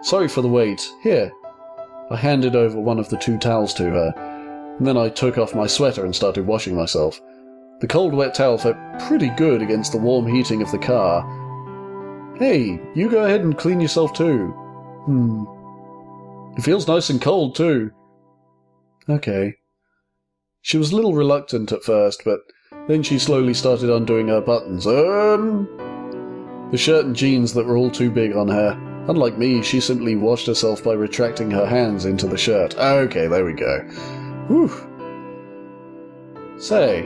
Sorry for the wait. Here. I handed over one of the 2 towels to her, and then I took off my sweater and started washing myself. The cold, wet towel felt pretty good against the warm heating of the car. Hey, you go ahead and clean yourself too. It feels nice and cold too. Okay. She was a little reluctant at first, but then she slowly started undoing her buttons. The shirt and jeans that were all too big on her. Unlike me, she simply washed herself by retracting her hands into the shirt. Okay, there we go. Whew. Say,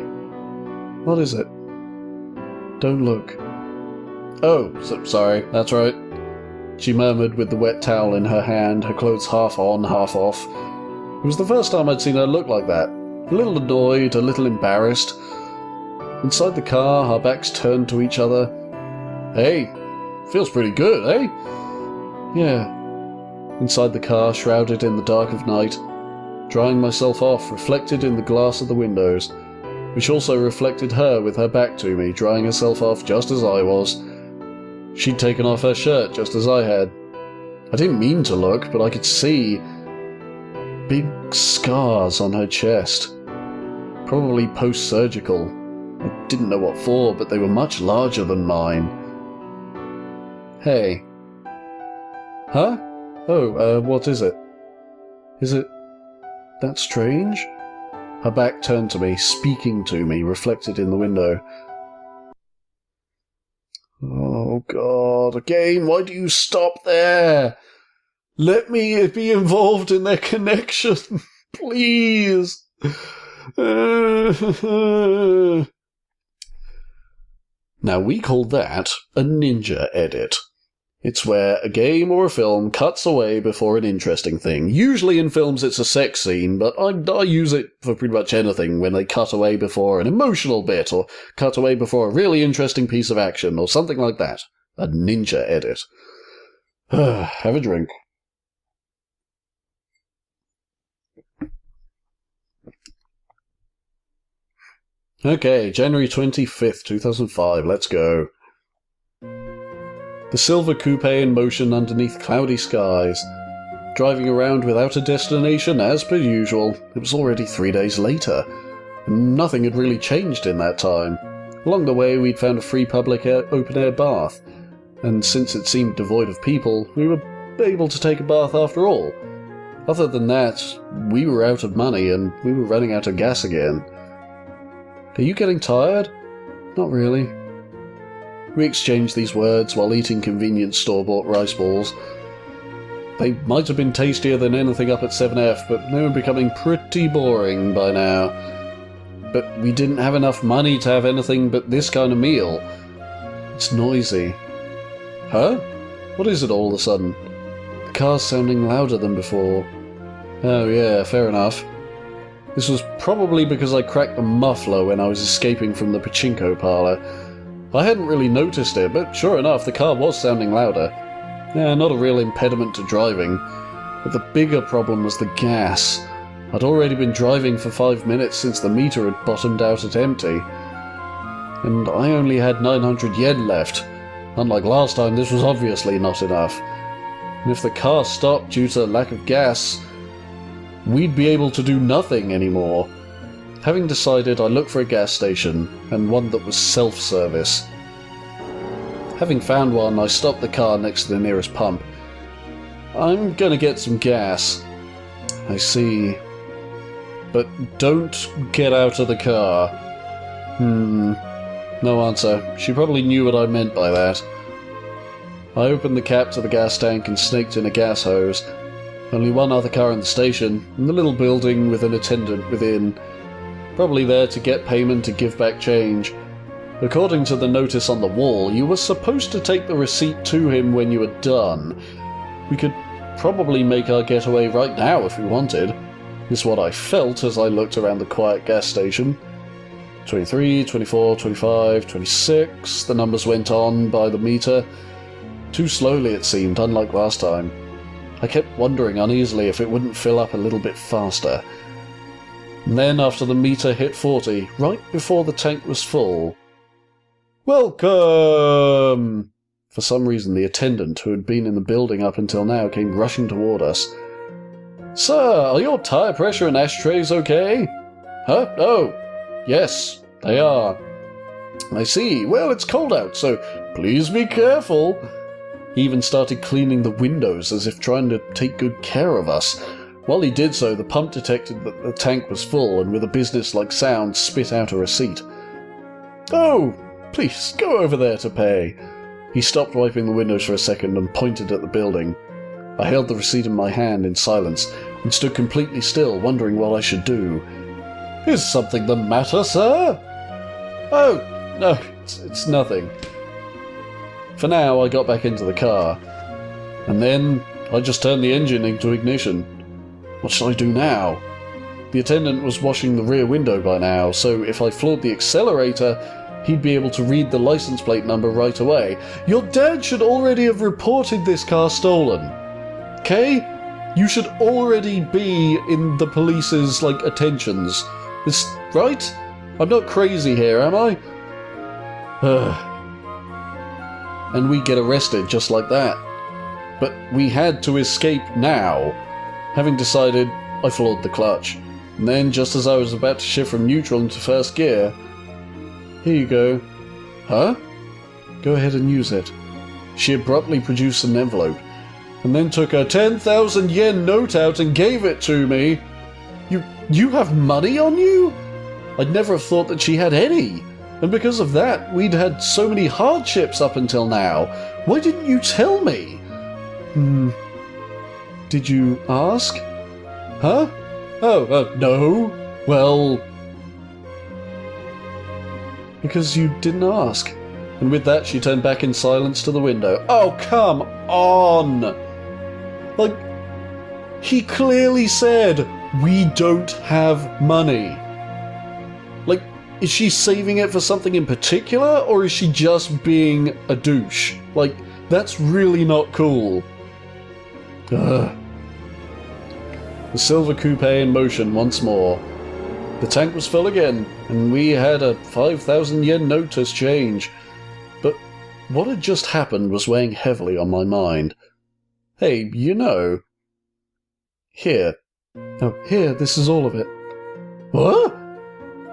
what is it? Don't look. Oh, sorry, that's right. She murmured with the wet towel in her hand, her clothes half on, half off. It was the first time I'd seen her look like that. A little annoyed, a little embarrassed. Inside the car, our backs turned to each other. Hey, feels pretty good, eh? Yeah. Inside the car, shrouded in the dark of night, drying myself off, reflected in the glass of the windows, which also reflected her with her back to me, drying herself off just as I was. She'd taken off her shirt just as I had. I didn't mean to look, but I could see big scars on her chest. Probably post-surgical. I didn't know what for, but they were much larger than mine. Hey. Huh? Oh, what is it? Is it that strange? Her back turned to me, speaking to me, reflected in the window. Oh, God, again, why do you stop there? Let me be involved in their connection, please. Now, we call that a ninja edit. It's where a game or a film cuts away before an interesting thing. Usually in films it's a sex scene, but I use it for pretty much anything when they cut away before an emotional bit, or cut away before a really interesting piece of action, or something like that. A ninja edit. Have a drink. Okay, January 25th, 2005, let's go. The silver coupe in motion underneath cloudy skies. Driving around without a destination as per usual. It was already 3 days later, and nothing had really changed in that time. Along the way we'd found a free public open-air bath, and since it seemed devoid of people, we were able to take a bath after all. Other than that, we were out of money and we were running out of gas again. Are you getting tired? Not really. We exchanged these words while eating convenient store-bought rice balls. They might have been tastier than anything up at 7F, but they were becoming pretty boring by now. But we didn't have enough money to have anything but this kind of meal. It's noisy. Huh? What is it all of a sudden? The car's sounding louder than before. Oh yeah, fair enough. This was probably because I cracked the muffler when I was escaping from the pachinko parlour. I hadn't really noticed it, but sure enough, the car was sounding louder. Yeah, not a real impediment to driving. But the bigger problem was the gas. I'd already been driving for 5 minutes since the meter had bottomed out at empty. And I only had 900 yen left. Unlike last time, this was obviously not enough. And if the car stopped due to lack of gas, we'd be able to do nothing anymore. Having decided, I looked for a gas station, and one that was self-service. Having found one, I stopped the car next to the nearest pump. I'm gonna get some gas. I see. But don't get out of the car. No answer. She probably knew what I meant by that. I opened the cap to the gas tank and snaked in a gas hose. Only one other car in the station, in the little building with an attendant within. Probably there to get payment and give back change. According to the notice on the wall, you were supposed to take the receipt to him when you were done. We could probably make our getaway right now if we wanted. Is what I felt as I looked around the quiet gas station. 23, 24, 25, 26, the numbers went on by the meter. Too slowly it seemed, unlike last time. I kept wondering uneasily if it wouldn't fill up a little bit faster. And then, after the meter hit 40, right before the tank was full... Welcome! For some reason, the attendant, who had been in the building up until now, came rushing toward us. "Sir, are your tire pressure and ashtrays okay?" "Huh? Oh, yes, they are." "I see. Well, it's cold out, so please be careful." He even started cleaning the windows as if trying to take good care of us. While he did so, the pump detected that the tank was full and with a business-like sound spit out a receipt. "Oh, please, go over there to pay." He stopped wiping the windows for a second and pointed at the building. I held the receipt in my hand in silence and stood completely still, wondering what I should do. "Is something the matter, sir?" "Oh, no, it's nothing." For now, I got back into the car. And then I just turned the engine into ignition. What should I do now? The attendant was washing the rear window by now, so if I floored the accelerator, he'd be able to read the license plate number right away. Your dad should already have reported this car stolen. Okay? You should already be in the police's, attentions. It's right? I'm not crazy here, am I? And we get arrested just like that. But we had to escape now. Having decided, I floored the clutch. And then, just as I was about to shift from neutral into first gear... Here you go. Huh? Go ahead and use it. She abruptly produced an envelope, and then took a 10,000 yen note out and gave it to me. You have money on you? I'd never have thought that she had any. And because of that, we'd had so many hardships up until now. Why didn't you tell me? Did you ask? Huh? Oh, no. Well... Because you didn't ask. And with that, she turned back in silence to the window. Oh, come on! He clearly said, we don't have money. Is she saving it for something in particular, or is she just being a douche? That's really not cool. Ugh. The silver coupe in motion once more. The tank was full again, and we had a 5,000 yen note as change. But what had just happened was weighing heavily on my mind. Hey, Here. Oh, here, this is all of it. What?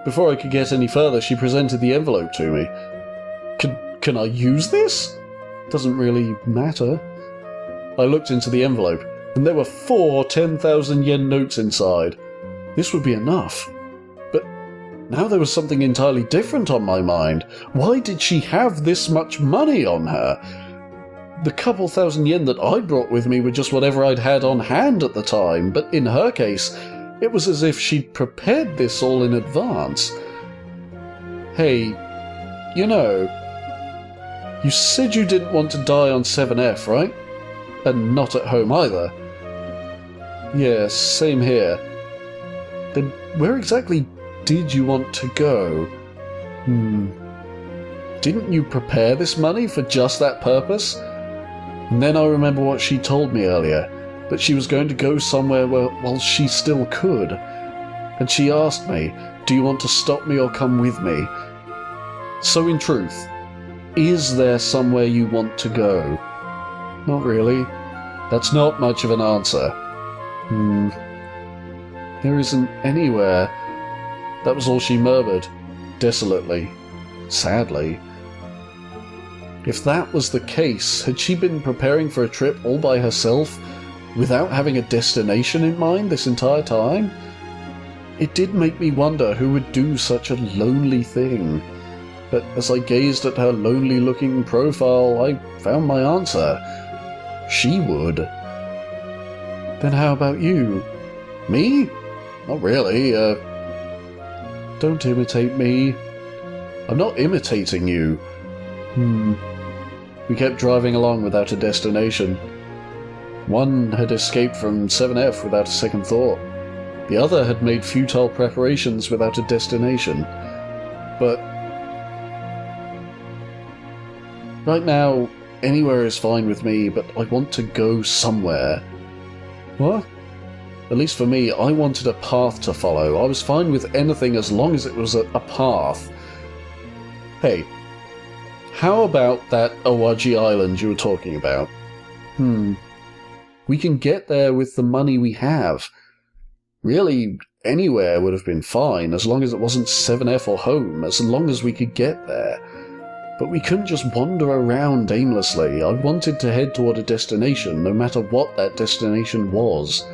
Before I could get any further, she presented the envelope to me. Can I use this? Doesn't really matter. I looked into the envelope, and there were 4 10,000 yen notes inside. This would be enough. But now there was something entirely different on my mind. Why did she have this much money on her? The couple thousand yen that I brought with me were just whatever I'd had on hand at the time, but in her case, it was as if she'd prepared this all in advance. Hey, you said you didn't want to die on 7F, right? And not at home either. Yeah, same here. Then where exactly did you want to go? Didn't you prepare this money for just that purpose? And then I remember what she told me earlier, that she was going to go somewhere while she still could. And she asked me, do you want to stop me or come with me? So in truth, is there somewhere you want to go? Not really. That's not much of an answer. There isn't anywhere. That was all she murmured, desolately, sadly. If that was the case, had she been preparing for a trip all by herself, without having a destination in mind this entire time? It did make me wonder who would do such a lonely thing. But as I gazed at her lonely-looking profile, I found my answer. She would. Then how about you? Me? Not really, Don't imitate me. I'm not imitating you. We kept driving along without a destination. One had escaped from 7F without a second thought. The other had made futile preparations without a destination. But right now, anywhere is fine with me, but I want to go somewhere. What? At least for me, I wanted a path to follow. I was fine with anything as long as it was a path. Hey, How about that Awaji Island you were talking about? We can get there with the money we have. Really, anywhere would have been fine, as long as it wasn't 7F or home, as long as we could get there. But we couldn't just wander around aimlessly. I wanted to head toward a destination, no matter what that destination was.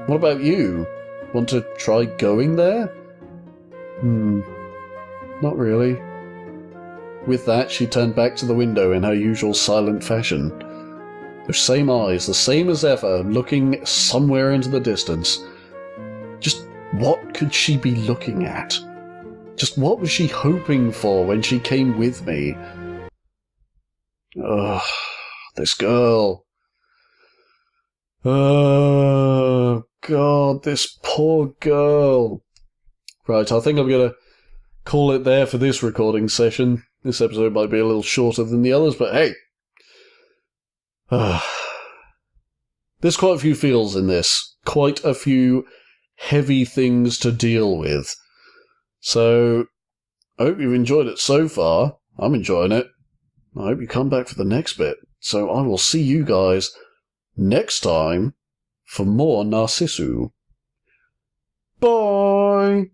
What about you? Want to try going there? Not really. With that, she turned back to the window in her usual silent fashion. Those same eyes, the same as ever, looking somewhere into the distance. Just what could she be looking at? Just what was she hoping for when she came with me? Ugh, this girl. Oh, God, this poor girl. Right, I think I'm going to call it there for this recording session. This episode might be a little shorter than the others, but hey. There's quite a few feels in this. Quite a few heavy things to deal with. So, I hope you've enjoyed it so far. I'm enjoying it. I hope you come back for the next bit. So I will see you guys next time for more Narcissu. Bye!